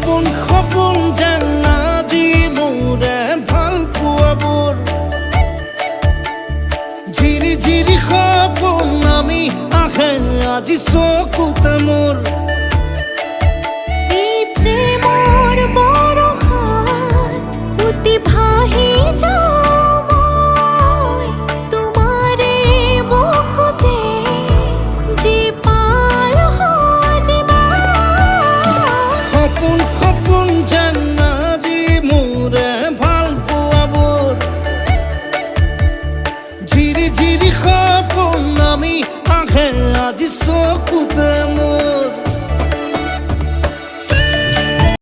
সপোন সপোন যেন আজি মোৰে ভাল পোৱাবোৰ ঝিৰি ঝিৰি সপোন নামি আহে আজি চকুতে মোৰ এই প্ৰেমৰ বৰষাত উটি ভাহি যাওঁ মই তোমাৰে বুকুতে জীপাল সাজিবা সপোন সপোন